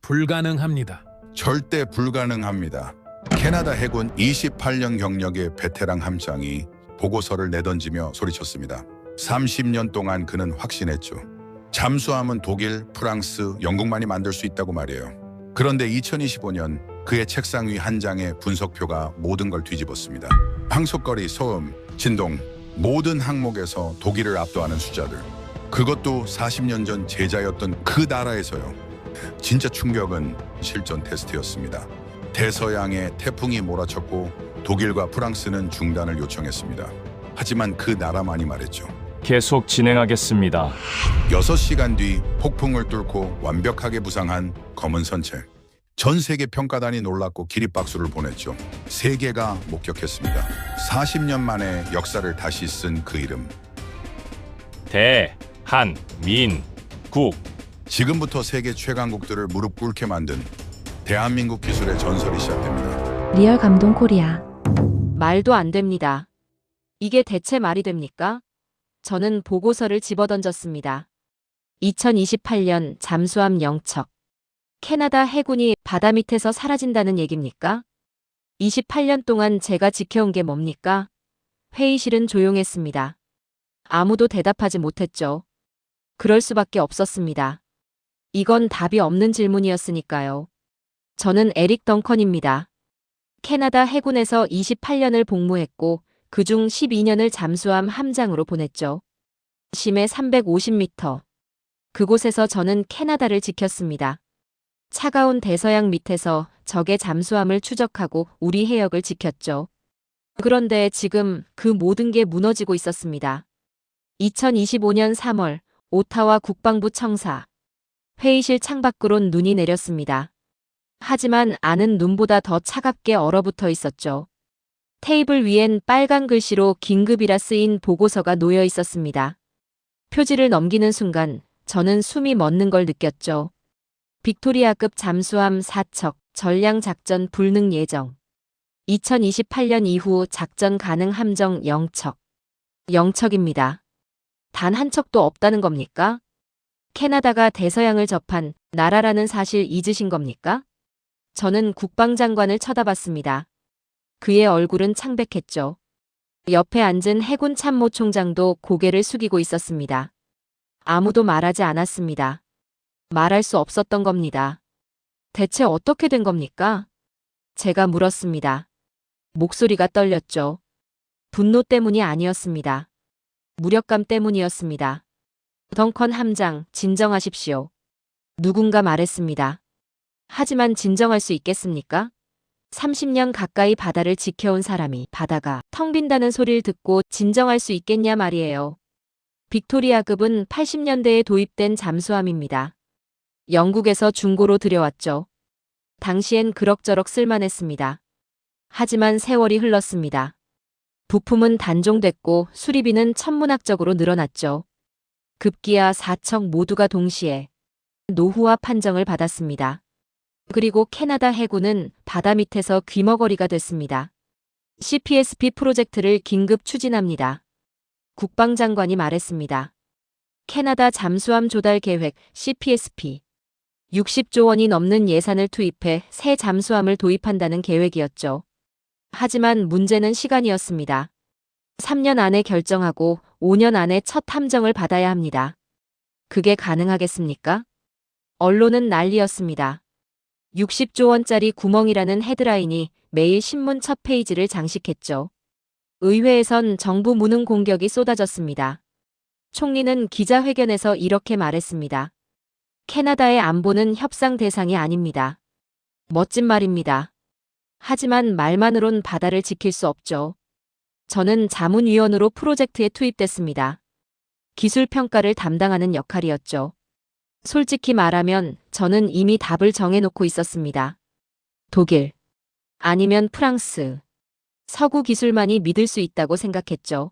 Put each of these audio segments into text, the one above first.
불가능합니다. 절대 불가능합니다. 캐나다 해군 28년 경력의 베테랑 함장이 보고서를 내던지며 소리쳤습니다. 30년 동안 그는 확신했죠. 잠수함은 독일, 프랑스, 영국만이 만들 수 있다고 말이에요. 그런데 2025년 그의 책상 위 한 장의 분석표가 모든 걸 뒤집었습니다. 항속거리, 소음, 진동, 모든 항목에서 독일을 압도하는 숫자들. 그것도 40년 전 제자였던 그 나라에서요. 진짜 충격은 실전 테스트였습니다. 대서양에 태풍이 몰아쳤고 독일과 프랑스는 중단을 요청했습니다. 하지만 그 나라만이 말했죠. 계속 진행하겠습니다. 6시간 뒤 폭풍을 뚫고 완벽하게 부상한 검은 선체. 전 세계 평가단이 놀랐고 기립박수를 보냈죠. 세계가 목격했습니다. 40년 만에 역사를 다시 쓴 그 이름. 대한민국. 지금부터 세계 최강국들을 무릎 꿇게 만든 대한민국 기술의 전설이 시작됩니다. 리얼 감동 코리아. 말도 안 됩니다. 이게 대체 말이 됩니까? 저는 보고서를 집어던졌습니다. 2028년 잠수함 영척. 캐나다 해군이 바다 밑에서 사라진다는 얘기입니까? 28년 동안 제가 지켜온 게 뭡니까? 회의실은 조용했습니다. 아무도 대답하지 못했죠. 그럴 수밖에 없었습니다. 이건 답이 없는 질문이었으니까요. 저는 에릭 덩컨입니다. 캐나다 해군에서 28년을 복무했고 그중 12년을 잠수함 함장으로 보냈죠. 심해 350m. 그곳에서 저는 캐나다를 지켰습니다. 차가운 대서양 밑에서 적의 잠수함을 추적하고 우리 해역을 지켰죠. 그런데 지금 그 모든 게 무너지고 있었습니다. 2025년 3월 오타와 국방부 청사. 회의실 창밖으론 눈이 내렸습니다. 하지만 안은 눈보다 더 차갑게 얼어붙어 있었죠. 테이블 위엔 빨간 글씨로 긴급이라 쓰인 보고서가 놓여 있었습니다. 표지를 넘기는 순간 저는 숨이 멎는 걸 느꼈죠. 빅토리아급 잠수함 4척, 전량 작전 불능 예정. 2028년 이후 작전 가능 함정 0척. 0척입니다. 단 한 척도 없다는 겁니까? 캐나다가 대서양을 접한 나라라는 사실 잊으신 겁니까? 저는 국방장관을 쳐다봤습니다. 그의 얼굴은 창백했죠. 옆에 앉은 해군 참모총장도 고개를 숙이고 있었습니다. 아무도 말하지 않았습니다. 말할 수 없었던 겁니다. 대체 어떻게 된 겁니까? 제가 물었습니다. 목소리가 떨렸죠. 분노 때문이 아니었습니다. 무력감 때문이었습니다. 덩컨 함장, 진정하십시오. 누군가 말했습니다. 하지만 진정할 수 있겠습니까? 30년 가까이 바다를 지켜온 사람이 바다가 텅 빈다는 소리를 듣고 진정할 수 있겠냐 말이에요. 빅토리아급은 80년대에 도입된 잠수함입니다. 영국에서 중고로 들여왔죠. 당시엔 그럭저럭 쓸만했습니다. 하지만 세월이 흘렀습니다. 부품은 단종됐고 수리비는 천문학적으로 늘어났죠. 급기야 4척 모두가 동시에 노후화 판정을 받았습니다. 그리고 캐나다 해군은 바다 밑에서 귀머거리가 됐습니다. CPSP 프로젝트를 긴급 추진합니다. 국방장관이 말했습니다. 캐나다 잠수함 조달 계획 CPSP. 60조 원이 넘는 예산을 투입해 새 잠수함을 도입한다는 계획이었죠. 하지만 문제는 시간이었습니다. 3년 안에 결정하고 5년 안에 첫 함정을 받아야 합니다. 그게 가능하겠습니까? 언론은 난리였습니다. 60조 원짜리 구멍이라는 헤드라인이 매일 신문 첫 페이지를 장식했죠. 의회에선 정부 무능 공격이 쏟아졌습니다. 총리는 기자회견에서 이렇게 말했습니다. 캐나다의 안보는 협상 대상이 아닙니다. 멋진 말입니다. 하지만 말만으론 바다를 지킬 수 없죠. 저는 자문위원으로 프로젝트에 투입됐습니다. 기술평가를 담당하는 역할이었죠. 솔직히 말하면 저는 이미 답을 정해놓고 있었습니다. 독일, 아니면 프랑스, 서구 기술만이 믿을 수 있다고 생각했죠.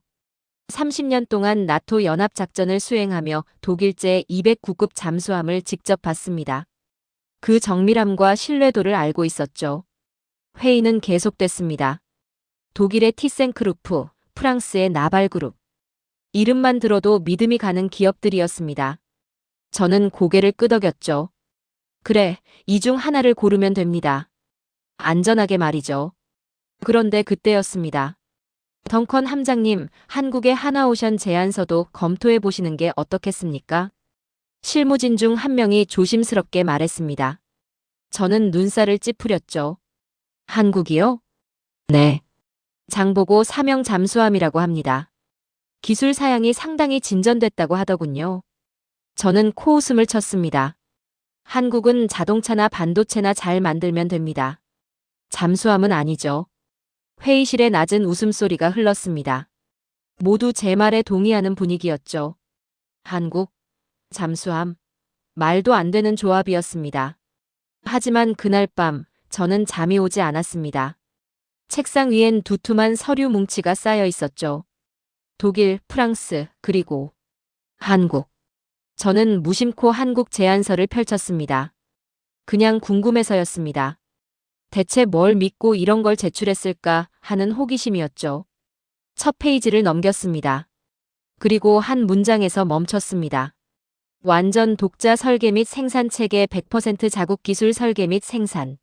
30년 동안 나토 연합작전을 수행하며 독일제 209급 잠수함을 직접 봤습니다. 그 정밀함과 신뢰도를 알고 있었죠. 회의는 계속됐습니다. 독일의 티센크루프, 프랑스의 나발그룹. 이름만 들어도 믿음이 가는 기업들이었습니다. 저는 고개를 끄덕였죠. 그래, 이 중 하나를 고르면 됩니다. 안전하게 말이죠. 그런데 그때였습니다. 덩컨 함장님, 한국의 하나오션 제안서도 검토해 보시는 게 어떻겠습니까? 실무진 중 한 명이 조심스럽게 말했습니다. 저는 눈살을 찌푸렸죠. 한국이요? 네. 장보고 사명 잠수함이라고 합니다. 기술 사양이 상당히 진전됐다고 하더군요. 저는 코웃음을 쳤습니다. 한국은 자동차나 반도체나 잘 만들면 됩니다. 잠수함은 아니죠. 회의실에 낮은 웃음소리가 흘렀습니다. 모두 제 말에 동의하는 분위기였죠. 한국, 잠수함, 말도 안 되는 조합이었습니다. 하지만 그날 밤 저는 잠이 오지 않았습니다. 책상 위엔 두툼한 서류 뭉치가 쌓여 있었죠. 독일, 프랑스, 그리고 한국. 저는 무심코 한국 제안서를 펼쳤습니다. 그냥 궁금해서였습니다. 대체 뭘 믿고 이런 걸 제출했을까 하는 호기심이었죠. 첫 페이지를 넘겼습니다. 그리고 한 문장에서 멈췄습니다. 완전 독자 설계 및 생산 체계 100% 자국 기술 설계 및 생산.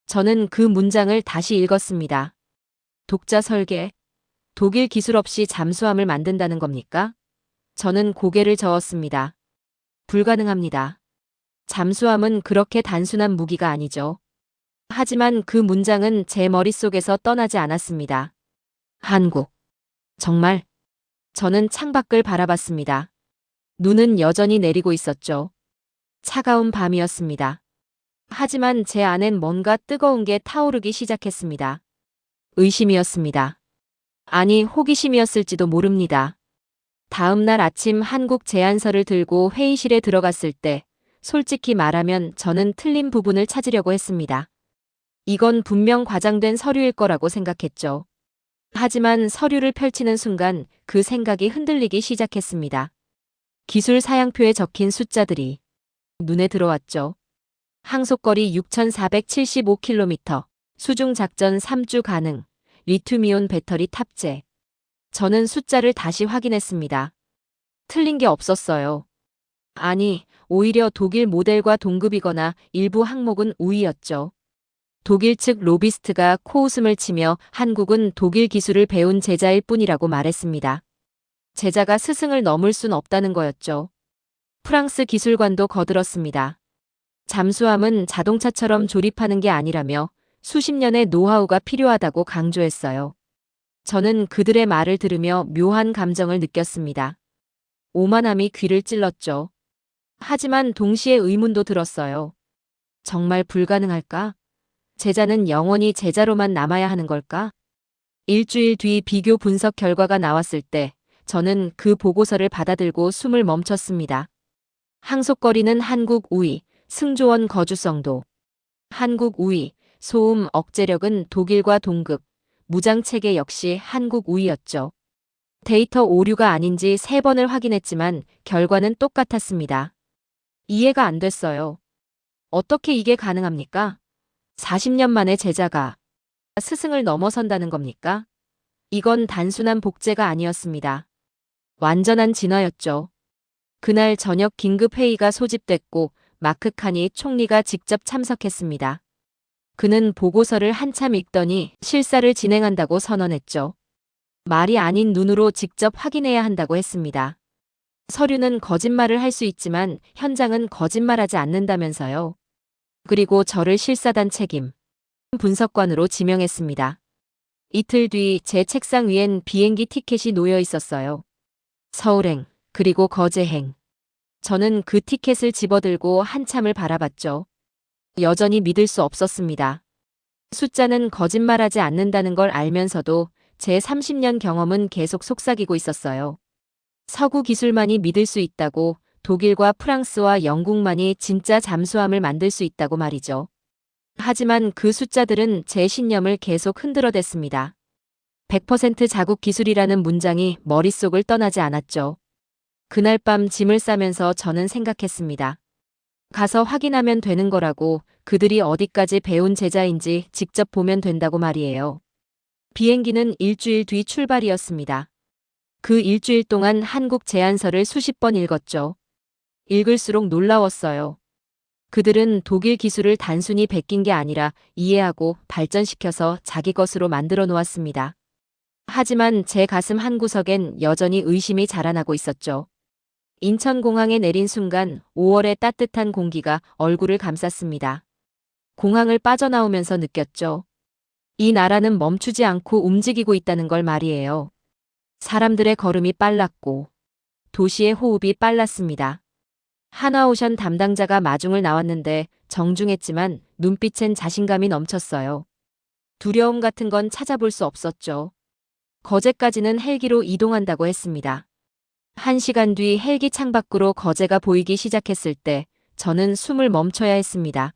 저는 그 문장을 다시 읽었습니다. 독자 설계? 독일 기술 없이 잠수함을 만든다는 겁니까? 저는 고개를 저었습니다. 불가능합니다. 잠수함은 그렇게 단순한 무기가 아니죠. 하지만 그 문장은 제 머릿속에서 떠나지 않았습니다. 한국. 정말? 저는 창밖을 바라봤습니다. 눈은 여전히 내리고 있었죠. 차가운 밤이었습니다. 하지만 제 안엔 뭔가 뜨거운 게 타오르기 시작했습니다. 의심이었습니다. 아니, 호기심이었을지도 모릅니다. 다음 날 아침 한국 제안서를 들고 회의실에 들어갔을 때 솔직히 말하면 저는 틀린 부분을 찾으려고 했습니다. 이건 분명 과장된 서류일 거라고 생각했죠. 하지만 서류를 펼치는 순간 그 생각이 흔들리기 시작했습니다. 기술 사양표에 적힌 숫자들이 눈에 들어왔죠. 항속거리 6,475km, 수중작전 3주 가능, 리튬이온 배터리 탑재. 저는 숫자를 다시 확인했습니다. 틀린 게 없었어요. 아니, 오히려 독일 모델과 동급이거나 일부 항목은 우위였죠. 독일 측 로비스트가 코웃음을 치며 한국은 독일 기술을 배운 제자일 뿐이라고 말했습니다. 제자가 스승을 넘을 순 없다는 거였죠. 프랑스 기술관도 거들었습니다. 잠수함은 자동차처럼 조립하는 게 아니라며 수십 년의 노하우가 필요하다고 강조했어요. 저는 그들의 말을 들으며 묘한 감정을 느꼈습니다. 오만함이 귀를 찔렀죠. 하지만 동시에 의문도 들었어요. 정말 불가능할까? 제자는 영원히 제자로만 남아야 하는 걸까? 일주일 뒤 비교 분석 결과가 나왔을 때 저는 그 보고서를 받아들고 숨을 멈췄습니다. 항속거리는 한국 우위, 승조원 거주성도 한국 우위, 소음 억제력은 독일과 동급, 무장체계 역시 한국 우위였죠. 데이터 오류가 아닌지 3번을 확인했지만 결과는 똑같았습니다. 이해가 안 됐어요. 어떻게 이게 가능합니까? 40년 만에 제자가 스승을 넘어선다는 겁니까? 이건 단순한 복제가 아니었습니다. 완전한 진화였죠. 그날 저녁 긴급 회의가 소집됐고 마크 카니 총리가 직접 참석했습니다. 그는 보고서를 한참 읽더니 실사를 진행한다고 선언했죠. 말이 아닌 눈으로 직접 확인해야 한다고 했습니다. 서류는 거짓말을 할 수 있지만 현장은 거짓말하지 않는다면서요. 그리고 저를 실사단 책임 분석관으로 지명했습니다. 이틀 뒤 제 책상 위엔 비행기 티켓이 놓여 있었어요. 서울행, 그리고 거제행. 저는 그 티켓을 집어들고 한참을 바라봤죠. 여전히 믿을 수 없었습니다. 숫자는 거짓말하지 않는다는 걸 알면서도 제 30년 경험은 계속 속삭이고 있었어요. 서구 기술만이 믿을 수 있다고, 독일과 프랑스와 영국만이 진짜 잠수함을 만들 수 있다고 말이죠. 하지만 그 숫자들은 제 신념을 계속 흔들어댔습니다. 100% 자국 기술이라는 문장이 머릿속을 떠나지 않았죠. 그날 밤 짐을 싸면서 저는 생각했습니다. 가서 확인하면 되는 거라고, 그들이 어디까지 배운 제자인지 직접 보면 된다고 말이에요. 비행기는 일주일 뒤 출발이었습니다. 그 일주일 동안 한국 제안서를 수십 번 읽었죠. 읽을수록 놀라웠어요. 그들은 독일 기술을 단순히 베낀 게 아니라 이해하고 발전시켜서 자기 것으로 만들어 놓았습니다. 하지만 제 가슴 한구석엔 여전히 의심이 자라나고 있었죠. 인천공항에 내린 순간 5월의 따뜻한 공기가 얼굴을 감쌌습니다. 공항을 빠져나오면서 느꼈죠. 이 나라는 멈추지 않고 움직이고 있다는 걸 말이에요. 사람들의 걸음이 빨랐고 도시의 호흡이 빨랐습니다. 하나오션 담당자가 마중을 나왔는데 정중했지만 눈빛엔 자신감이 넘쳤어요. 두려움 같은 건 찾아볼 수 없었죠. 거제까지는 헬기로 이동한다고 했습니다. 1시간 뒤 헬기 창밖으로 거제가 보이기 시작했을 때 저는 숨을 멈춰야 했습니다.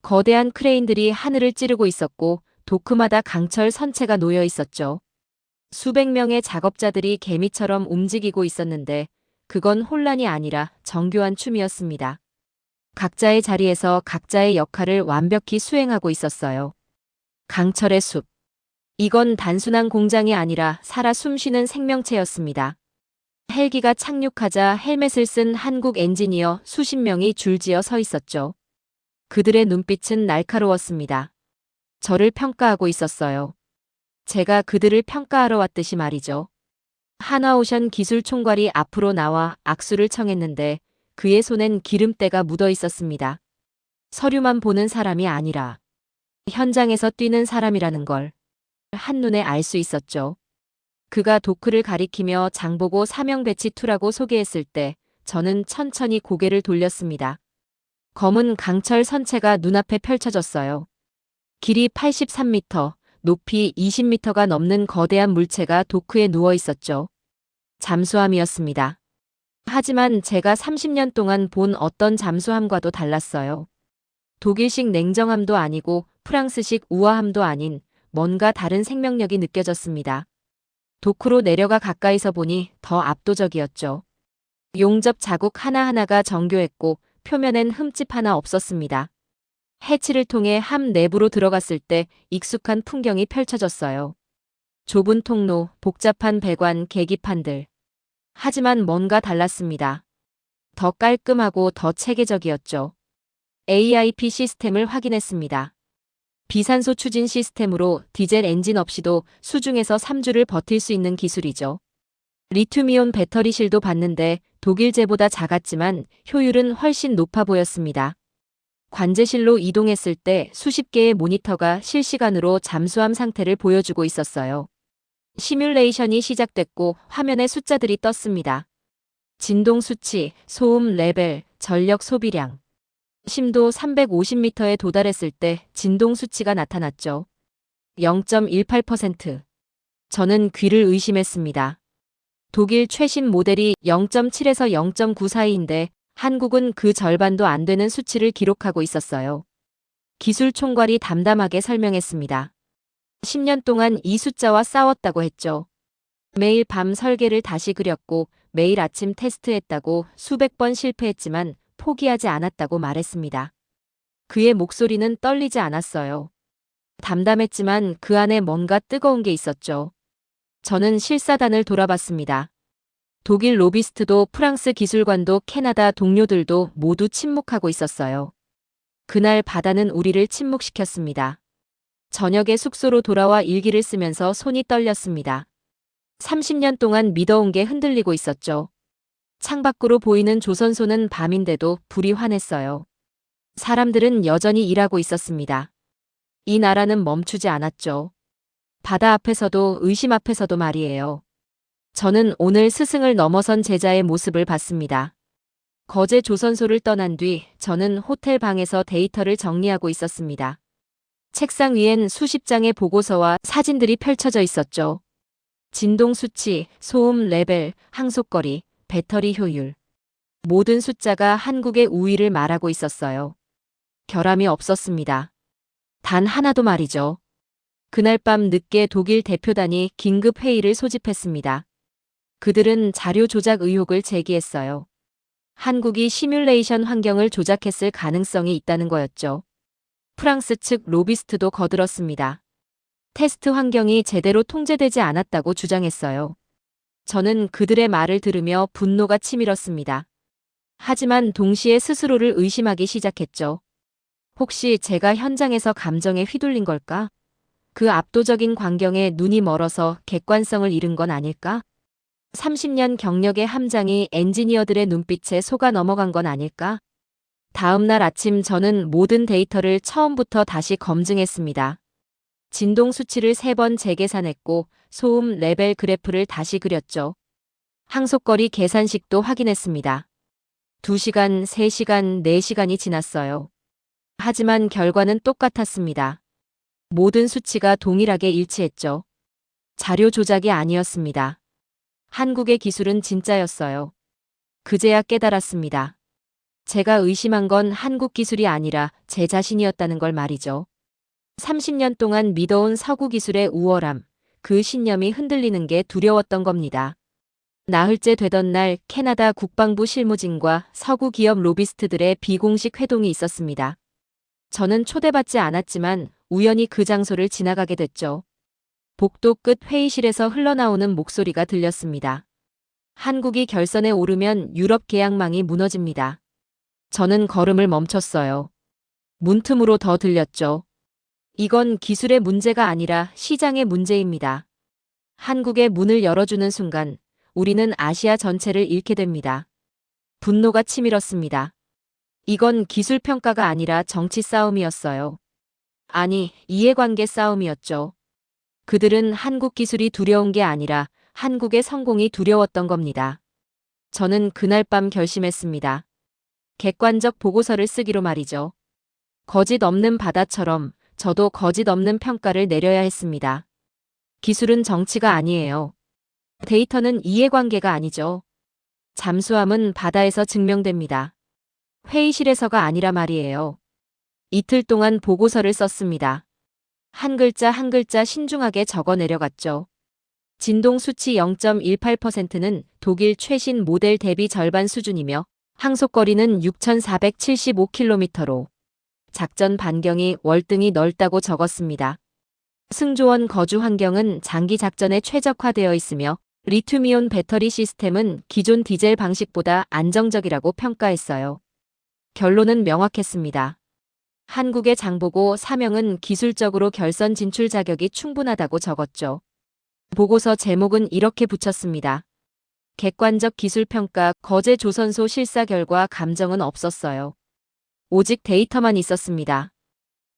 거대한 크레인들이 하늘을 찌르고 있었고 도크마다 강철 선체가 놓여 있었죠. 수백 명의 작업자들이 개미처럼 움직이고 있었는데 그건 혼란이 아니라 정교한 춤이었습니다. 각자의 자리에서 각자의 역할을 완벽히 수행하고 있었어요. 강철의 숲. 이건 단순한 공장이 아니라 살아 숨쉬는 생명체였습니다. 헬기가 착륙하자 헬멧을 쓴 한국 엔지니어 수십 명이 줄지어 서 있었죠. 그들의 눈빛은 날카로웠습니다. 저를 평가하고 있었어요. 제가 그들을 평가하러 왔듯이 말이죠. 하나오션 기술 총괄이 앞으로 나와 악수를 청했는데 그의 손엔 기름때가 묻어 있었습니다. 서류만 보는 사람이 아니라 현장에서 뛰는 사람이라는 걸 한눈에 알 수 있었죠. 그가 도크를 가리키며 장보고 사명 배치 2라고 소개했을 때 저는 천천히 고개를 돌렸습니다. 검은 강철 선체가 눈앞에 펼쳐졌어요. 길이 83m, 높이 20m가 넘는 거대한 물체가 도크에 누워 있었죠. 잠수함이었습니다. 하지만 제가 30년 동안 본 어떤 잠수함과도 달랐어요. 독일식 냉정함도 아니고 프랑스식 우아함도 아닌 뭔가 다른 생명력이 느껴졌습니다. 도크로 내려가 가까이서 보니 더 압도적이었죠. 용접 자국 하나하나가 정교했고 표면엔 흠집 하나 없었습니다. 해치를 통해 함 내부로 들어갔을 때 익숙한 풍경이 펼쳐졌어요. 좁은 통로, 복잡한 배관, 계기판들. 하지만 뭔가 달랐습니다. 더 깔끔하고 더 체계적이었죠. AIP 시스템을 확인했습니다. 비산소 추진 시스템으로 디젤 엔진 없이도 수중에서 3주를 버틸 수 있는 기술이죠. 리튬이온 배터리실도 봤는데 독일제보다 작았지만 효율은 훨씬 높아 보였습니다. 관제실로 이동했을 때 수십 개의 모니터가 실시간으로 잠수함 상태를 보여주고 있었어요. 시뮬레이션이 시작됐고 화면에 숫자들이 떴습니다. 진동 수치, 소음 레벨, 전력 소비량. 심도 350m에 도달했을 때 진동 수치가 나타났죠. 0.18%. 저는 귀를 의심했습니다. 독일 최신 모델이 0.7에서 0.9 사이인데 한국은 그 절반도 안 되는 수치를 기록하고 있었어요. 기술 총괄이 담담하게 설명했습니다. 10년 동안 이 숫자와 싸웠다고 했죠. 매일 밤 설계를 다시 그렸고 매일 아침 테스트했다고 수백 번 실패했지만 포기하지 않았다고 말했습니다. 그의 목소리는 떨리지 않았어요. 담담했지만 그 안에 뭔가 뜨거운 게 있었죠. 저는 실사단을 돌아봤습니다. 독일 로비스트도 프랑스 기술관도 캐나다 동료들도 모두 침묵하고 있었어요. 그날 바다는 우리를 침묵시켰습니다. 저녁에 숙소로 돌아와 일기를 쓰면서 손이 떨렸습니다. 30년 동안 믿어온 게 흔들리고 있었죠. 창밖으로 보이는 조선소는 밤인데도 불이 환했어요. 사람들은 여전히 일하고 있었습니다. 이 나라는 멈추지 않았죠. 바다 앞에서도 의심 앞에서도 말이에요. 저는 오늘 스승을 넘어선 제자의 모습을 봤습니다. 거제 조선소를 떠난 뒤 저는 호텔 방에서 데이터를 정리하고 있었습니다. 책상 위엔 수십 장의 보고서와 사진들이 펼쳐져 있었죠. 진동 수치, 소음 레벨, 항속거리, 배터리 효율. 모든 숫자가 한국의 우위를 말하고 있었어요. 결함이 없었습니다. 단 하나도 말이죠. 그날 밤 늦게 독일 대표단이 긴급 회의를 소집했습니다. 그들은 자료 조작 의혹을 제기했어요. 한국이 시뮬레이션 환경을 조작했을 가능성이 있다는 거였죠. 프랑스 측 로비스트도 거들었습니다. 테스트 환경이 제대로 통제되지 않았다고 주장했어요. 저는 그들의 말을 들으며 분노가 치밀었습니다. 하지만 동시에 스스로를 의심하기 시작했죠. 혹시 제가 현장에서 감정에 휘둘린 걸까? 그 압도적인 광경에 눈이 멀어서 객관성을 잃은 건 아닐까? 30년 경력의 함장이 엔지니어들의 눈빛에 속아 넘어간 건 아닐까? 다음 날 아침 저는 모든 데이터를 처음부터 다시 검증했습니다. 진동 수치를 3번 재계산했고 소음 레벨 그래프를 다시 그렸죠. 항속거리 계산식도 확인했습니다. 2시간, 3시간, 4시간이 지났어요. 하지만 결과는 똑같았습니다. 모든 수치가 동일하게 일치했죠. 자료 조작이 아니었습니다. 한국의 기술은 진짜였어요. 그제야 깨달았습니다. 제가 의심한 건 한국 기술이 아니라 제 자신이었다는 걸 말이죠. 30년 동안 믿어온 서구 기술의 우월함, 그 신념이 흔들리는 게 두려웠던 겁니다. 나흘째 되던 날 캐나다 국방부 실무진과 서구 기업 로비스트들의 비공식 회동이 있었습니다. 저는 초대받지 않았지만 우연히 그 장소를 지나가게 됐죠. 복도 끝 회의실에서 흘러나오는 목소리가 들렸습니다. 한국이 결선에 오르면 유럽 계약망이 무너집니다. 저는 걸음을 멈췄어요. 문틈으로 더 들렸죠. 이건 기술의 문제가 아니라 시장의 문제입니다. 한국의 문을 열어주는 순간 우리는 아시아 전체를 잃게 됩니다. 분노가 치밀었습니다. 이건 기술 평가가 아니라 정치 싸움이었어요. 아니, 이해관계 싸움이었죠. 그들은 한국 기술이 두려운 게 아니라 한국의 성공이 두려웠던 겁니다. 저는 그날 밤 결심했습니다. 객관적 보고서를 쓰기로 말이죠. 거짓 없는 바다처럼 저도 거짓 없는 평가를 내려야 했습니다. 기술은 정치가 아니에요. 데이터는 이해관계가 아니죠. 잠수함은 바다에서 증명됩니다. 회의실에서가 아니라 말이에요. 이틀 동안 보고서를 썼습니다. 한 글자 한 글자 신중하게 적어 내려갔죠. 진동 수치 0.18%는 독일 최신 모델 대비 절반 수준이며 항속거리는 6,475km로 작전 반경이 월등히 넓다고 적었습니다. 승조원 거주 환경은 장기 작전에 최적화되어 있으며 리튬이온 배터리 시스템은 기존 디젤 방식보다 안정적이라고 평가했어요. 결론은 명확했습니다. 한국의 장보고 사명은 기술적으로 결선 진출 자격이 충분하다고 적었죠. 보고서 제목은 이렇게 붙였습니다. 객관적 기술평가 거제 조선소 실사 결과 감정은 없었어요. 오직 데이터만 있었습니다.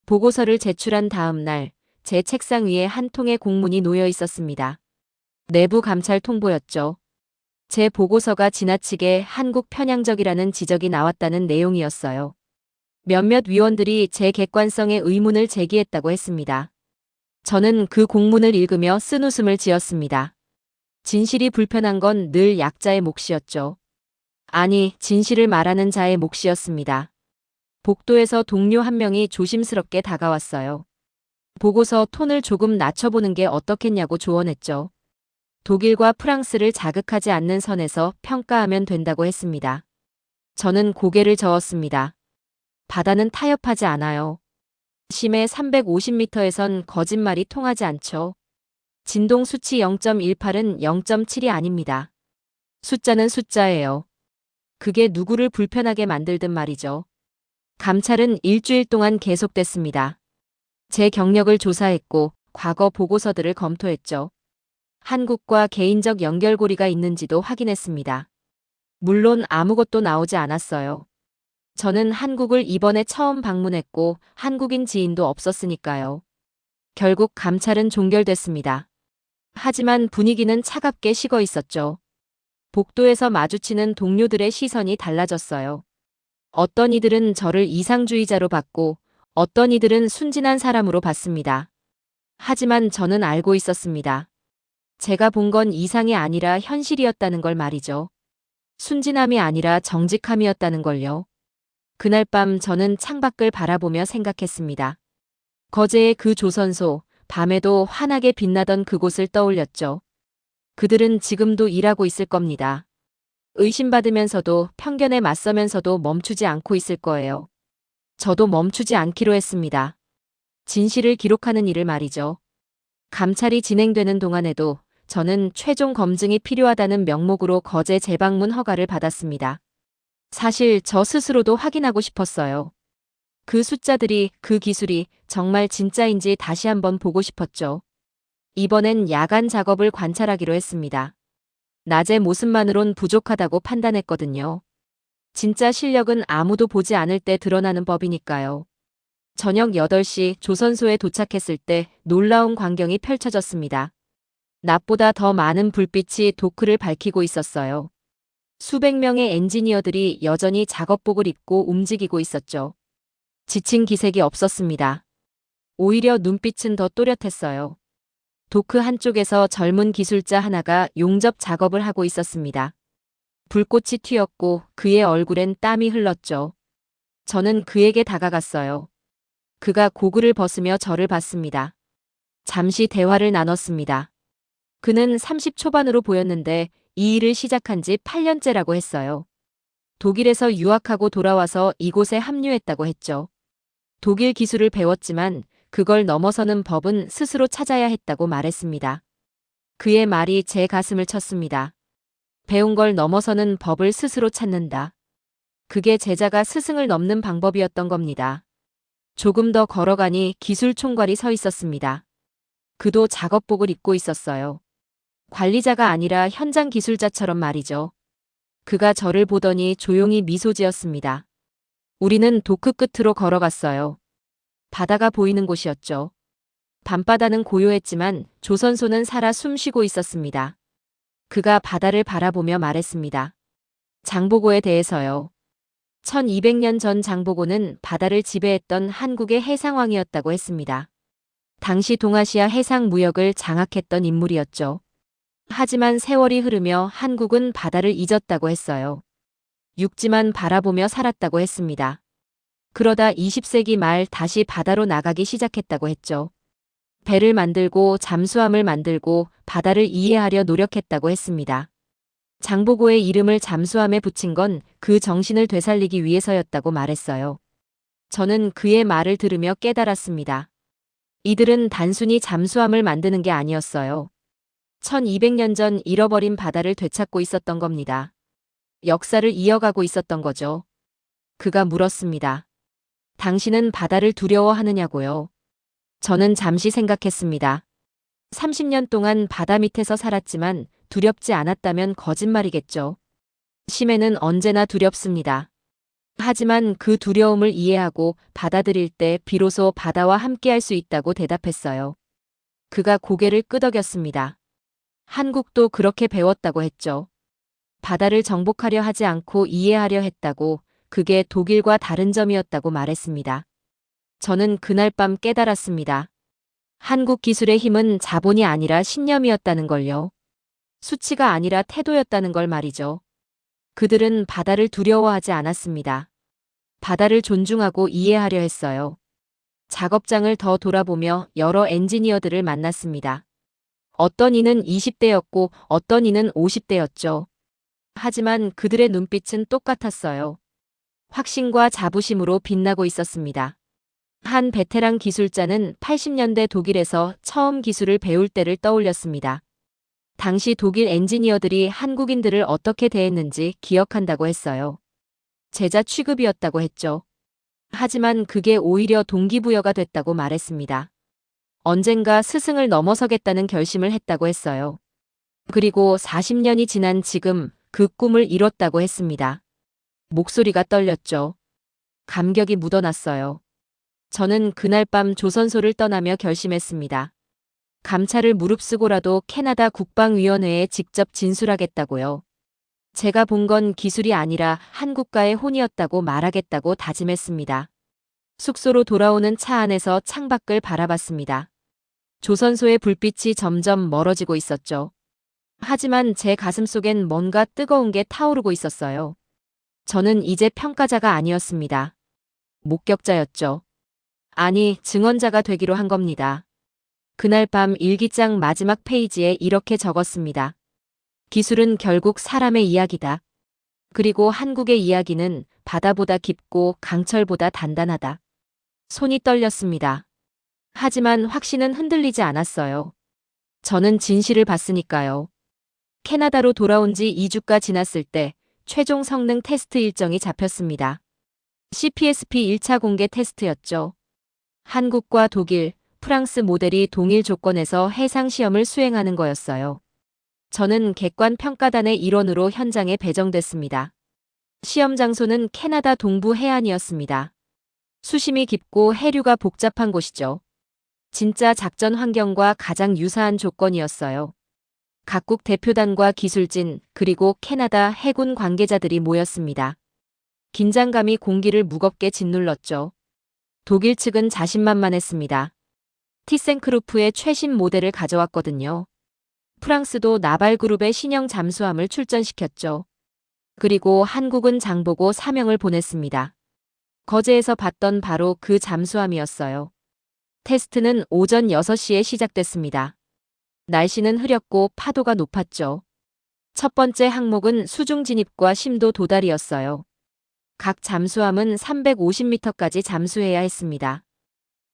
보고서를 제출한 다음 날 제 책상 위에 한 통의 공문이 놓여 있었습니다. 내부 감찰 통보였죠. 제 보고서가 지나치게 한국 편향적이라는 지적이 나왔다는 내용이었어요. 몇몇 위원들이 제 객관성에 의문을 제기했다고 했습니다. 저는 그 공문을 읽으며 쓴웃음을 지었습니다. 진실이 불편한 건 늘 약자의 몫이었죠. 아니, 진실을 말하는 자의 몫이었습니다. 복도에서 동료 한 명이 조심스럽게 다가왔어요. 보고서 톤을 조금 낮춰보는 게 어떻겠냐고 조언했죠. 독일과 프랑스를 자극하지 않는 선에서 평가하면 된다고 했습니다. 저는 고개를 저었습니다. 바다는 타협하지 않아요. 심해 350m에선 거짓말이 통하지 않죠. 진동 수치 0.18은 0.7이 아닙니다. 숫자는 숫자예요. 그게 누구를 불편하게 만들든 말이죠. 감찰은 일주일 동안 계속됐습니다. 제 경력을 조사했고 과거 보고서들을 검토했죠. 한국과 개인적 연결고리가 있는지도 확인했습니다. 물론 아무것도 나오지 않았어요. 저는 한국을 이번에 처음 방문했고 한국인 지인도 없었으니까요. 결국 감찰은 종결됐습니다. 하지만 분위기는 차갑게 식어 있었죠. 복도에서 마주치는 동료들의 시선이 달라졌어요. 어떤 이들은 저를 이상주의자로 봤고 어떤 이들은 순진한 사람으로 봤습니다. 하지만 저는 알고 있었습니다. 제가 본 건 이상이 아니라 현실이었다는 걸 말이죠. 순진함이 아니라 정직함이었다는 걸요. 그날 밤 저는 창밖을 바라보며 생각했습니다. 거제의 그 조선소, 밤에도 환하게 빛나던 그곳을 떠올렸죠. 그들은 지금도 일하고 있을 겁니다. 의심받으면서도 편견에 맞서면서도 멈추지 않고 있을 거예요. 저도 멈추지 않기로 했습니다. 진실을 기록하는 일을 말이죠. 감찰이 진행되는 동안에도 저는 최종 검증이 필요하다는 명목으로 거제 재방문 허가를 받았습니다. 사실 저 스스로도 확인하고 싶었어요. 그 숫자들이, 그 기술이 정말 진짜인지 다시 한번 보고 싶었죠. 이번엔 야간 작업을 관찰하기로 했습니다. 낮의 모습만으론 부족하다고 판단했거든요. 진짜 실력은 아무도 보지 않을 때 드러나는 법이니까요. 저녁 8시 조선소에 도착했을 때 놀라운 광경이 펼쳐졌습니다. 낮보다 더 많은 불빛이 도크를 밝히고 있었어요. 수백 명의 엔지니어들이 여전히 작업복을 입고 움직이고 있었죠. 지친 기색이 없었습니다. 오히려 눈빛은 더 또렷했어요. 도크 한쪽에서 젊은 기술자 하나가 용접 작업을 하고 있었습니다. 불꽃이 튀었고 그의 얼굴엔 땀이 흘렀죠. 저는 그에게 다가갔어요. 그가 고글을 벗으며 저를 봤습니다. 잠시 대화를 나눴습니다. 그는 30 초반으로 보였는데 이 일을 시작한 지 8년째라고 했어요. 독일에서 유학하고 돌아와서 이곳에 합류했다고 했죠. 독일 기술을 배웠지만 그걸 넘어서는 법은 스스로 찾아야 했다고 말했습니다. 그의 말이 제 가슴을 쳤습니다. 배운 걸 넘어서는 법을 스스로 찾는다. 그게 제자가 스승을 넘는 방법이었던 겁니다. 조금 더 걸어가니 기술 총괄이 서 있었습니다. 그도 작업복을 입고 있었어요. 관리자가 아니라 현장 기술자처럼 말이죠. 그가 저를 보더니 조용히 미소 지었습니다. 우리는 도크 끝으로 걸어갔어요. 바다가 보이는 곳이었죠. 밤바다는 고요했지만 조선소는 살아 숨쉬고 있었습니다. 그가 바다를 바라보며 말했습니다. 장보고에 대해서요. 1200년 전 장보고는 바다를 지배했던 한국의 해상왕이었다고 했습니다. 당시 동아시아 해상 무역을 장악했던 인물이었죠. 하지만 세월이 흐르며 한국은 바다를 잊었다고 했어요. 육지만 바라보며 살았다고 했습니다. 그러다 20세기 말 다시 바다로 나가기 시작했다고 했죠. 배를 만들고 잠수함을 만들고 바다를 이해하려 노력했다고 했습니다. 장보고의 이름을 잠수함에 붙인 건 그 정신을 되살리기 위해서였다고 말했어요. 저는 그의 말을 들으며 깨달았습니다. 이들은 단순히 잠수함을 만드는 게 아니었어요. 1200년 전 잃어버린 바다를 되찾고 있었던 겁니다. 역사를 이어가고 있었던 거죠. 그가 물었습니다. 당신은 바다를 두려워하느냐고요? 저는 잠시 생각했습니다. 30년 동안 바다 밑에서 살았지만 두렵지 않았다면 거짓말이겠죠. 심해는 언제나 두렵습니다. 하지만 그 두려움을 이해하고 받아들일 때 비로소 바다와 함께할 수 있다고 대답했어요. 그가 고개를 끄덕였습니다. 한국도 그렇게 배웠다고 했죠. 바다를 정복하려 하지 않고 이해하려 했다고, 그게 독일과 다른 점이었다고 말했습니다. 저는 그날 밤 깨달았습니다. 한국 기술의 힘은 자본이 아니라 신념이었다는 걸요. 수치가 아니라 태도였다는 걸 말이죠. 그들은 바다를 두려워하지 않았습니다. 바다를 존중하고 이해하려 했어요. 작업장을 더 돌아보며 여러 엔지니어들을 만났습니다. 어떤 이는 20대였고 어떤 이는 50대였죠. 하지만 그들의 눈빛은 똑같았어요. 확신과 자부심으로 빛나고 있었습니다. 한 베테랑 기술자는 80년대 독일에서 처음 기술을 배울 때를 떠올렸습니다. 당시 독일 엔지니어들이 한국인들을 어떻게 대했는지 기억한다고 했어요. 제자 취급이었다고 했죠. 하지만 그게 오히려 동기부여가 됐다고 말했습니다. 언젠가 스승을 넘어서겠다는 결심을 했다고 했어요. 그리고 40년이 지난 지금 그 꿈을 이뤘다고 했습니다. 목소리가 떨렸죠. 감격이 묻어났어요. 저는 그날 밤 조선소를 떠나며 결심했습니다. 감찰을 무릅쓰고라도 캐나다 국방위원회에 직접 진술하겠다고요. 제가 본 건 기술이 아니라 한국과의 혼이었다고 말하겠다고 다짐했습니다. 숙소로 돌아오는 차 안에서 창밖을 바라봤습니다. 조선소의 불빛이 점점 멀어지고 있었죠. 하지만 제 가슴속엔 뭔가 뜨거운 게 타오르고 있었어요. 저는 이제 평가자가 아니었습니다. 목격자였죠. 아니, 증언자가 되기로 한 겁니다. 그날 밤 일기장 마지막 페이지에 이렇게 적었습니다. 기술은 결국 사람의 이야기다. 그리고 한국의 이야기는 바다보다 깊고 강철보다 단단하다. 손이 떨렸습니다. 하지만 확신은 흔들리지 않았어요. 저는 진실을 봤으니까요. 캐나다로 돌아온 지 2주가 지났을 때 최종 성능 테스트 일정이 잡혔습니다. CPSP 1차 공개 테스트였죠. 한국과 독일, 프랑스 모델이 동일 조건에서 해상 시험을 수행하는 거였어요. 저는 객관 평가단의 일원으로 현장에 배정됐습니다. 시험 장소는 캐나다 동부 해안이었습니다. 수심이 깊고 해류가 복잡한 곳이죠. 진짜 작전 환경과 가장 유사한 조건이었어요. 각국 대표단과 기술진, 그리고 캐나다 해군 관계자들이 모였습니다. 긴장감이 공기를 무겁게 짓눌렀죠. 독일 측은 자신만만했습니다. 티센크루프의 최신 모델을 가져왔거든요. 프랑스도 나발그룹의 신형 잠수함을 출전시켰죠. 그리고 한국은 장보고 사명을 보냈습니다. 거제에서 봤던 바로 그 잠수함이었어요. 테스트는 오전 6시에 시작됐습니다. 날씨는 흐렸고 파도가 높았죠. 첫 번째 항목은 수중 진입과 심도 도달이었어요. 각 잠수함은 350m까지 잠수해야 했습니다.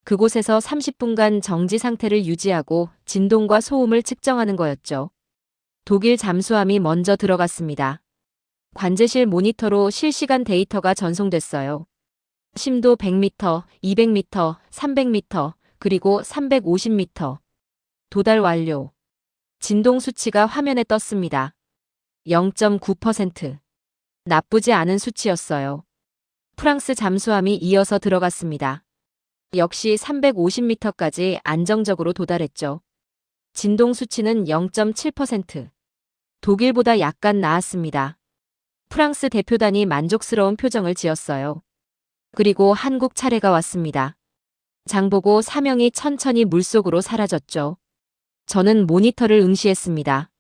그곳에서 30분간 정지 상태를 유지하고 진동과 소음을 측정하는 거였죠. 독일 잠수함이 먼저 들어갔습니다. 관제실 모니터로 실시간 데이터가 전송됐어요. 심도 100m, 200m, 300m, 그리고 350m. 도달 완료. 진동 수치가 화면에 떴습니다. 0.9%. 나쁘지 않은 수치였어요. 프랑스 잠수함이 이어서 들어갔습니다. 역시 350m까지 안정적으로 도달했죠. 진동 수치는 0.7%. 독일보다 약간 나았습니다. 프랑스 대표단이 만족스러운 표정을 지었어요. 그리고 한국 차례가 왔습니다. 장보고 사명이 천천히 물속으로 사라졌죠. 저는 모니터를 응시했습니다.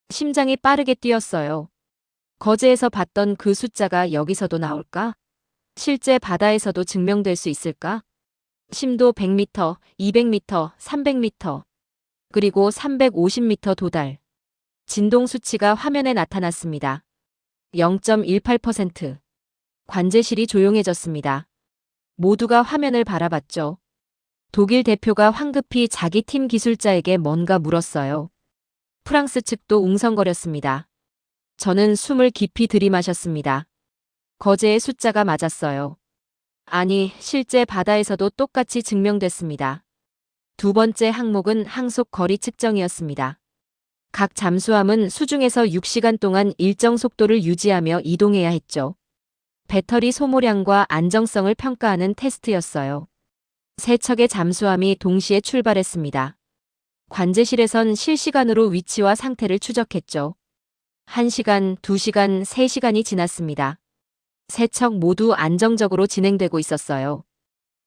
심장이 빠르게 뛰었어요. 거제에서 봤던 그 숫자가 여기서도 나올까? 실제 바다에서도 증명될 수 있을까? 심도 100m, 200m, 300m, 그리고 350m 도달. 진동 수치가 화면에 나타났습니다. 0.18%. 관제실이 조용해졌습니다. 모두가 화면을 바라봤죠. 독일 대표가 황급히 자기 팀 기술자에게 뭔가 물었어요. 프랑스 측도 웅성거렸습니다. 저는 숨을 깊이 들이마셨습니다. 거제의 숫자가 맞았어요. 아니, 실제 바다에서도 똑같이 증명됐습니다. 두 번째 항목은 항속 거리 측정이었습니다. 각 잠수함은 수중에서 6시간 동안 일정 속도를 유지하며 이동해야 했죠. 배터리 소모량과 안정성을 평가하는 테스트였어요. 세 척의 잠수함이 동시에 출발했습니다. 관제실에선 실시간으로 위치와 상태를 추적했죠. 1시간, 2시간, 3시간이 지났습니다. 세 척 모두 안정적으로 진행되고 있었어요.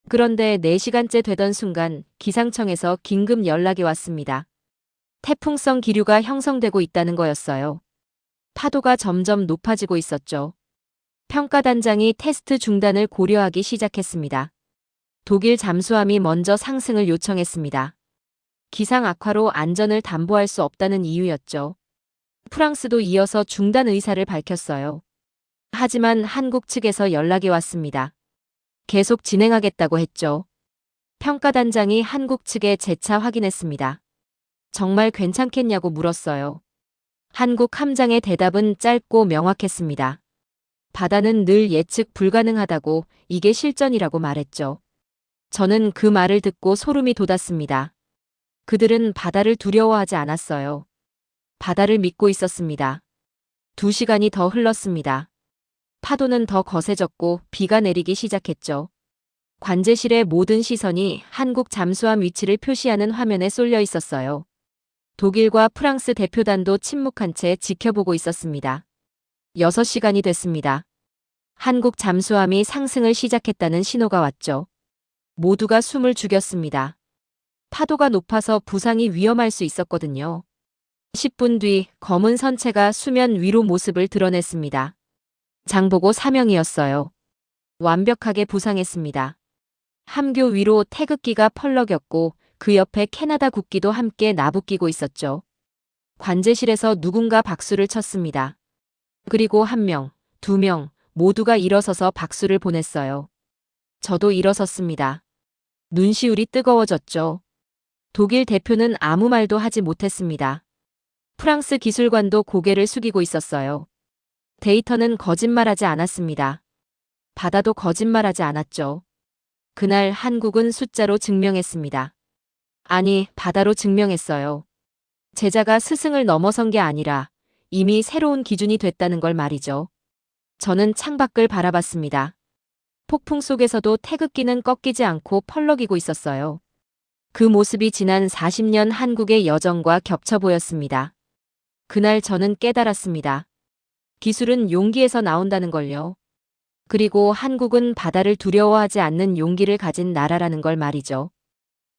그런데 4시간째 되던 순간 기상청에서 긴급 연락이 왔습니다. 태풍성 기류가 형성되고 있다는 거였어요. 파도가 점점 높아지고 있었죠. 평가단장이 테스트 중단을 고려하기 시작했습니다. 독일 잠수함이 먼저 상승을 요청했습니다. 기상 악화로 안전을 담보할 수 없다는 이유였죠. 프랑스도 이어서 중단 의사를 밝혔어요. 하지만 한국 측에서 연락이 왔습니다. 계속 진행하겠다고 했죠. 평가단장이 한국 측에 재차 확인했습니다. 정말 괜찮겠냐고 물었어요. 한국 함장의 대답은 짧고 명확했습니다. 바다는 늘 예측 불가능하다고, 이게 실전이라고 말했죠. 저는 그 말을 듣고 소름이 돋았습니다. 그들은 바다를 두려워하지 않았어요. 바다를 믿고 있었습니다. 2시간이 더 흘렀습니다. 파도는 더 거세졌고 비가 내리기 시작했죠. 관제실의 모든 시선이 한국 잠수함 위치를 표시하는 화면에 쏠려 있었어요. 독일과 프랑스 대표단도 침묵한 채 지켜보고 있었습니다. 6시간이 됐습니다. 한국 잠수함이 상승을 시작했다는 신호가 왔죠. 모두가 숨을 죽였습니다. 파도가 높아서 부상이 위험할 수 있었거든요. 10분 뒤 검은 선체가 수면 위로 모습을 드러냈습니다. 장보고 사명이었어요. 완벽하게 부상했습니다. 함교 위로 태극기가 펄럭였고 그 옆에 캐나다 국기도 함께 나부끼고 있었죠. 관제실에서 누군가 박수를 쳤습니다. 그리고 1명, 2명 모두가 일어서서 박수를 보냈어요. 저도 일어섰습니다. 눈시울이 뜨거워졌죠. 독일 대표는 아무 말도 하지 못했습니다. 프랑스 기술관도 고개를 숙이고 있었어요. 데이터는 거짓말하지 않았습니다. 바다도 거짓말하지 않았죠. 그날 한국은 숫자로 증명했습니다. 아니, 바다로 증명했어요. 제자가 스승을 넘어선 게 아니라 이미 새로운 기준이 됐다는 걸 말이죠. 저는 창밖을 바라봤습니다. 폭풍 속에서도 태극기는 꺾이지 않고 펄럭이고 있었어요. 그 모습이 지난 40년 한국의 여정과 겹쳐 보였습니다. 그날 저는 깨달았습니다. 기술은 용기에서 나온다는 걸요. 그리고 한국은 바다를 두려워하지 않는 용기를 가진 나라라는 걸 말이죠.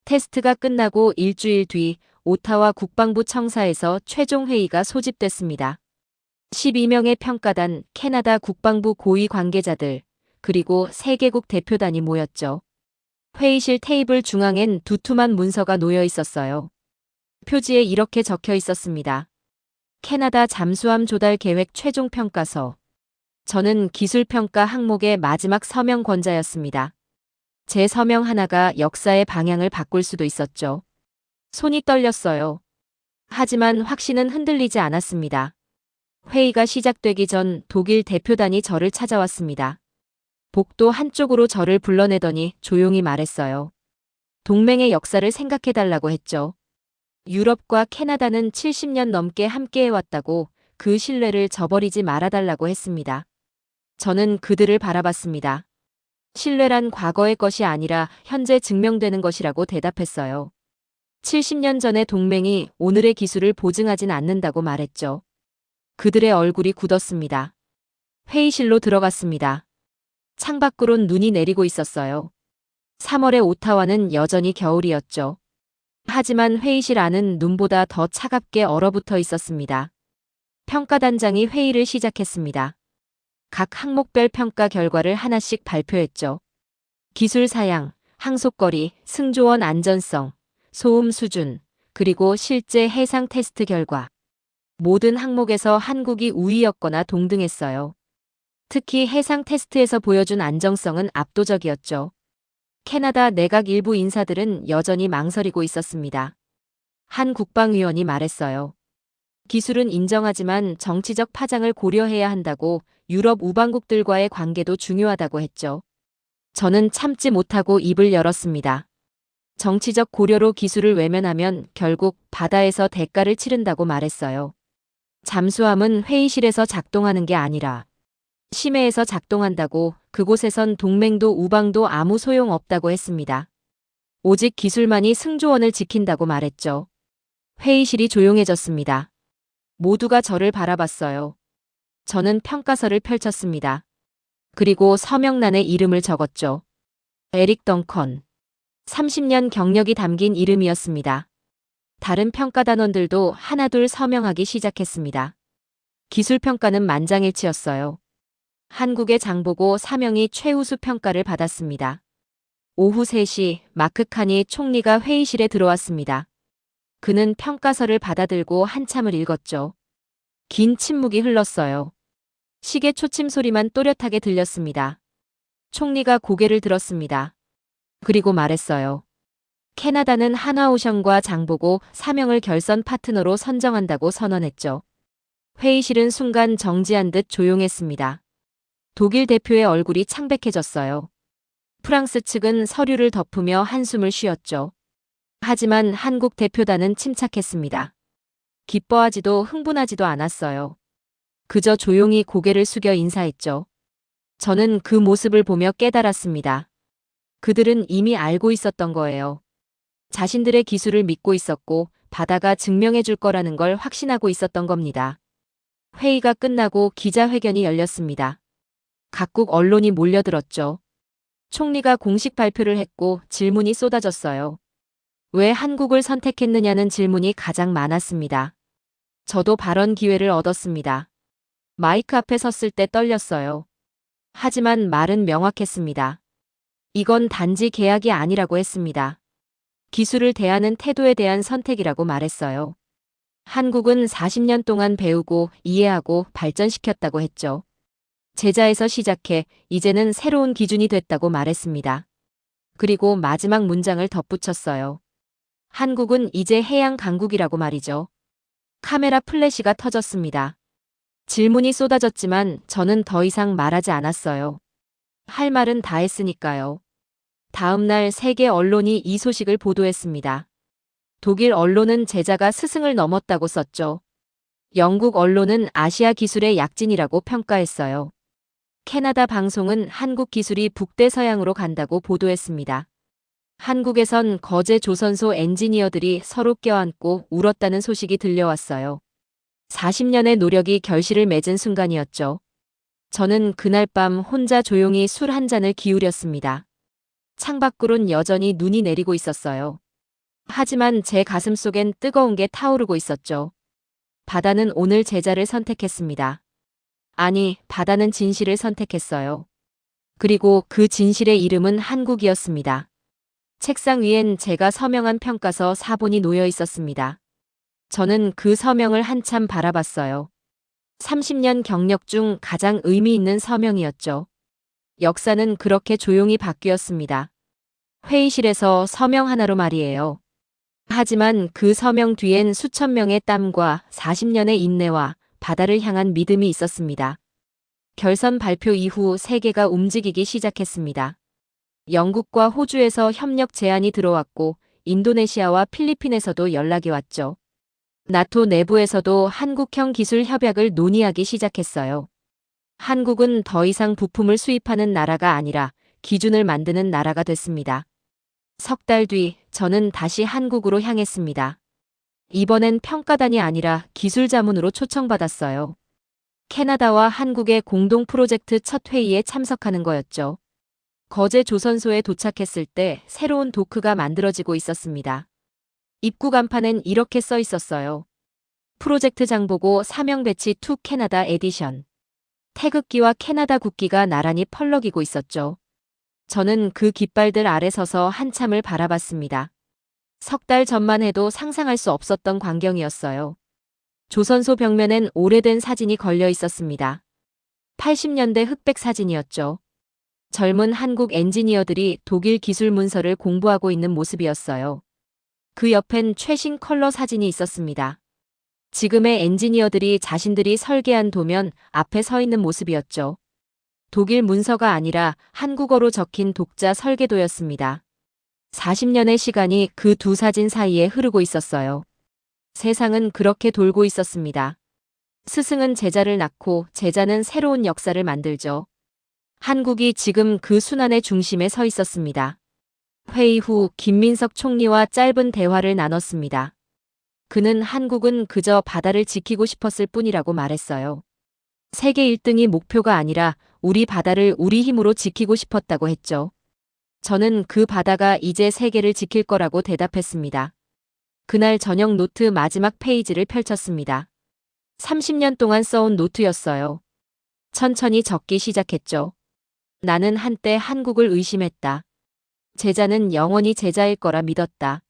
테스트가 끝나고 일주일 뒤 오타와 국방부 청사에서 최종 회의가 소집됐습니다. 12명의 평가단, 캐나다 국방부 고위 관계자들, 그리고 3개국 대표단이 모였죠. 회의실 테이블 중앙엔 두툼한 문서가 놓여 있었어요. 표지에 이렇게 적혀 있었습니다. 캐나다 잠수함 조달 계획 최종 평가서. 저는 기술평가 항목의 마지막 서명권자였습니다. 제 서명 하나가 역사의 방향을 바꿀 수도 있었죠. 손이 떨렸어요. 하지만 확신은 흔들리지 않았습니다. 회의가 시작되기 전 독일 대표단이 저를 찾아왔습니다. 복도 한쪽으로 저를 불러내더니 조용히 말했어요. 동맹의 역사를 생각해달라고 했죠. 유럽과 캐나다는 70년 넘게 함께해왔다고 그 신뢰를 저버리지 말아달라고 했습니다. 저는 그들을 바라봤습니다. 신뢰란 과거의 것이 아니라 현재 증명되는 것이라고 대답했어요. 70년 전의 동맹이 오늘의 기술을 보증하진 않는다고 말했죠. 그들의 얼굴이 굳었습니다. 회의실로 들어갔습니다. 창밖으론 눈이 내리고 있었어요. 3월의 오타와는 여전히 겨울이었죠. 하지만 회의실 안은 눈보다 더 차갑게 얼어붙어 있었습니다. 평가단장이 회의를 시작했습니다. 각 항목별 평가 결과를 하나씩 발표했죠. 기술 사양, 항속거리, 승조원 안전성, 소음 수준, 그리고 실제 해상 테스트 결과. 모든 항목에서 한국이 우위였거나 동등했어요. 특히 해상 테스트에서 보여준 안정성은 압도적이었죠. 캐나다 내각 일부 인사들은 여전히 망설이고 있었습니다. 한 국방위원이 말했어요. 기술은 인정하지만 정치적 파장을 고려해야 한다고 유럽 우방국들과의 관계도 중요하다고 했죠. 저는 참지 못하고 입을 열었습니다. 정치적 고려로 기술을 외면하면 결국 바다에서 대가를 치른다고 말했어요. 잠수함은 회의실에서 작동하는 게 아니라 심해에서 작동한다고, 그곳에선 동맹도 우방도 아무 소용 없다고 했습니다. 오직 기술만이 승조원을 지킨다고 말했죠. 회의실이 조용해졌습니다. 모두가 저를 바라봤어요. 저는 평가서를 펼쳤습니다. 그리고 서명란에 이름을 적었죠. 에릭 덩컨. 30년 경력이 담긴 이름이었습니다. 다른 평가단원들도 하나둘 서명하기 시작했습니다. 기술평가는 만장일치였어요. 한국의 장보고 사명이 최우수 평가를 받았습니다. 오후 3시 마크 카니 총리가 회의실에 들어왔습니다. 그는 평가서를 받아들고 한참을 읽었죠. 긴 침묵이 흘렀어요. 시계 초침 소리만 또렷하게 들렸습니다. 총리가 고개를 들었습니다. 그리고 말했어요. 캐나다는 한화오션과 장보고 사명을 결선 파트너로 선정한다고 선언했죠. 회의실은 순간 정지한 듯 조용했습니다. 독일 대표의 얼굴이 창백해졌어요. 프랑스 측은 서류를 덮으며 한숨을 쉬었죠. 하지만 한국 대표단은 침착했습니다. 기뻐하지도 흥분하지도 않았어요. 그저 조용히 고개를 숙여 인사했죠. 저는 그 모습을 보며 깨달았습니다. 그들은 이미 알고 있었던 거예요. 자신들의 기술을 믿고 있었고 바다가 증명해 줄 거라는 걸 확신하고 있었던 겁니다. 회의가 끝나고 기자회견이 열렸습니다. 각국 언론이 몰려들었죠. 총리가 공식 발표를 했고 질문이 쏟아졌어요. 왜 한국을 선택했느냐는 질문이 가장 많았습니다. 저도 발언 기회를 얻었습니다. 마이크 앞에 섰을 때 떨렸어요. 하지만 말은 명확했습니다. 이건 단지 계약이 아니라고 했습니다. 기술을 대하는 태도에 대한 선택이라고 말했어요. 한국은 40년 동안 배우고 이해하고 발전시켰다고 했죠. 제자에서 시작해 이제는 새로운 기준이 됐다고 말했습니다. 그리고 마지막 문장을 덧붙였어요. 한국은 이제 해양 강국이라고 말이죠. 카메라 플래시가 터졌습니다. 질문이 쏟아졌지만 저는 더 이상 말하지 않았어요. 할 말은 다 했으니까요. 다음 날 세계 언론이 이 소식을 보도했습니다. 독일 언론은 제자가 스승을 넘었다고 썼죠. 영국 언론은 아시아 기술의 약진이라고 평가했어요. 캐나다 방송은 한국 기술이 북대서양으로 간다고 보도했습니다. 한국에선 거제 조선소 엔지니어들이 서로 껴안고 울었다는 소식이 들려왔어요. 40년의 노력이 결실을 맺은 순간이었죠. 저는 그날 밤 혼자 조용히 술 한 잔을 기울였습니다. 창밖으론 여전히 눈이 내리고 있었어요. 하지만 제 가슴 속엔 뜨거운 게 타오르고 있었죠. 바다는 오늘 제자를 선택했습니다. 아니, 바다는 진실을 선택했어요. 그리고 그 진실의 이름은 한국이었습니다. 책상 위엔 제가 서명한 평가서 4본이 놓여 있었습니다. 저는 그 서명을 한참 바라봤어요. 30년 경력 중 가장 의미 있는 서명이었죠. 역사는 그렇게 조용히 바뀌었습니다. 회의실에서 서명 하나로 말이에요. 하지만 그 서명 뒤엔 수천 명의 땀과 40년의 인내와 바다를 향한 믿음이 있었습니다. 결선 발표 이후 세계가 움직이기 시작했습니다. 영국과 호주에서 협력 제안이 들어왔고 인도네시아와 필리핀에서도 연락이 왔죠. 나토 내부에서도 한국형 기술 협약을 논의하기 시작했어요. 한국은 더 이상 부품을 수입하는 나라가 아니라 기준을 만드는 나라가 됐습니다. 석 달 뒤 저는 다시 한국으로 향했습니다. 이번엔 평가단이 아니라 기술 자문으로 초청받았어요. 캐나다와 한국의 공동 프로젝트 첫 회의에 참석하는 거였죠. 거제 조선소에 도착했을 때 새로운 도크가 만들어지고 있었습니다. 입구 간판엔 이렇게 써 있었어요. 프로젝트 장보고 사명 배치 투 캐나다 에디션. 태극기와 캐나다 국기가 나란히 펄럭이고 있었죠. 저는 그 깃발들 아래 서서 한참을 바라봤습니다. 석 달 전만 해도 상상할 수 없었던 광경이었어요. 조선소 벽면엔 오래된 사진이 걸려 있었습니다. 80년대 흑백 사진이었죠. 젊은 한국 엔지니어들이 독일 기술 문서를 공부하고 있는 모습이었어요. 그 옆엔 최신 컬러 사진이 있었습니다. 지금의 엔지니어들이 자신들이 설계한 도면 앞에 서 있는 모습이었죠. 독일 문서가 아니라 한국어로 적힌 독자 설계도였습니다. 40년의 시간이 그 두 사진 사이에 흐르고 있었어요. 세상은 그렇게 돌고 있었습니다. 스승은 제자를 낳고 제자는 새로운 역사를 만들죠. 한국이 지금 그 순환의 중심에 서 있었습니다. 회의 후 김민석 총리와 짧은 대화를 나눴습니다. 그는 한국은 그저 바다를 지키고 싶었을 뿐이라고 말했어요. 세계 1등이 목표가 아니라 우리 바다를 우리 힘으로 지키고 싶었다고 했죠. 저는 그 바다가 이제 세계를 지킬 거라고 대답했습니다. 그날 저녁 노트 마지막 페이지를 펼쳤습니다. 30년 동안 써온 노트였어요. 천천히 적기 시작했죠. 나는 한때 한국을 의심했다. 제자는 영원히 제자일 거라 믿었다.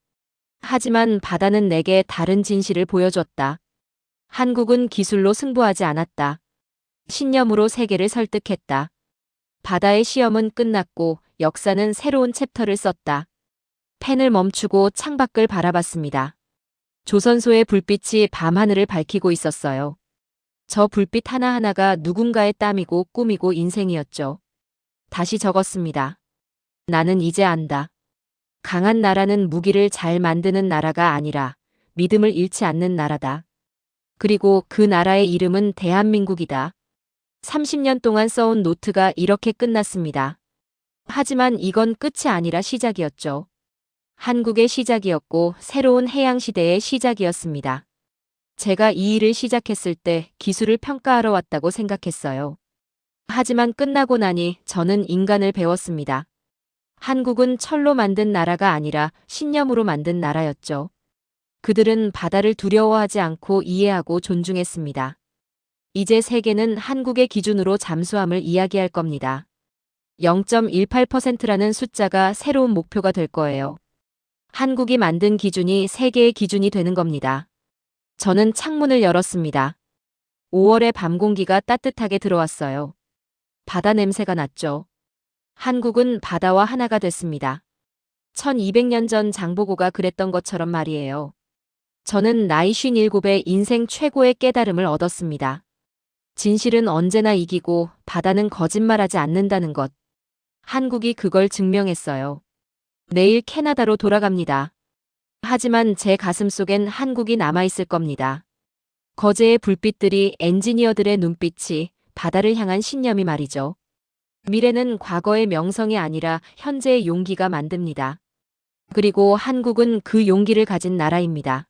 하지만 바다는 내게 다른 진실을 보여줬다. 한국은 기술로 승부하지 않았다. 신념으로 세계를 설득했다. 바다의 시험은 끝났고 역사는 새로운 챕터를 썼다. 펜을 멈추고 창밖을 바라봤습니다. 조선소의 불빛이 밤하늘을 밝히고 있었어요. 저 불빛 하나하나가 누군가의 땀이고 꿈이고 인생이었죠. 다시 적었습니다. 나는 이제 안다. 강한 나라는 무기를 잘 만드는 나라가 아니라 믿음을 잃지 않는 나라다. 그리고 그 나라의 이름은 대한민국이다. 30년 동안 써온 노트가 이렇게 끝났습니다. 하지만 이건 끝이 아니라 시작이었죠. 한국의 시작이었고 새로운 해양시대의 시작이었습니다. 제가 이 일을 시작했을 때 기술을 평가하러 왔다고 생각했어요. 하지만 끝나고 나니 저는 인간을 배웠습니다. 한국은 철로 만든 나라가 아니라 신념으로 만든 나라였죠. 그들은 바다를 두려워하지 않고 이해하고 존중했습니다. 이제 세계는 한국의 기준으로 잠수함을 이야기할 겁니다. 0.18%라는 숫자가 새로운 목표가 될 거예요. 한국이 만든 기준이 세계의 기준이 되는 겁니다. 저는 창문을 열었습니다. 5월의 밤 공기가 따뜻하게 들어왔어요. 바다 냄새가 났죠. 한국은 바다와 하나가 됐습니다. 1200년 전 장보고가 그랬던 것처럼 말이에요. 저는 나이 57에 인생 최고의 깨달음을 얻었습니다. 진실은 언제나 이기고 바다는 거짓말하지 않는다는 것. 한국이 그걸 증명했어요. 내일 캐나다로 돌아갑니다. 하지만 제 가슴 속엔 한국이 남아있을 겁니다. 거제의 불빛들이 엔지니어들의 눈빛이 바다를 향한 신념이 말이죠. 미래는 과거의 명성이 아니라 현재의 용기가 만듭니다. 그리고 한국은 그 용기를 가진 나라입니다.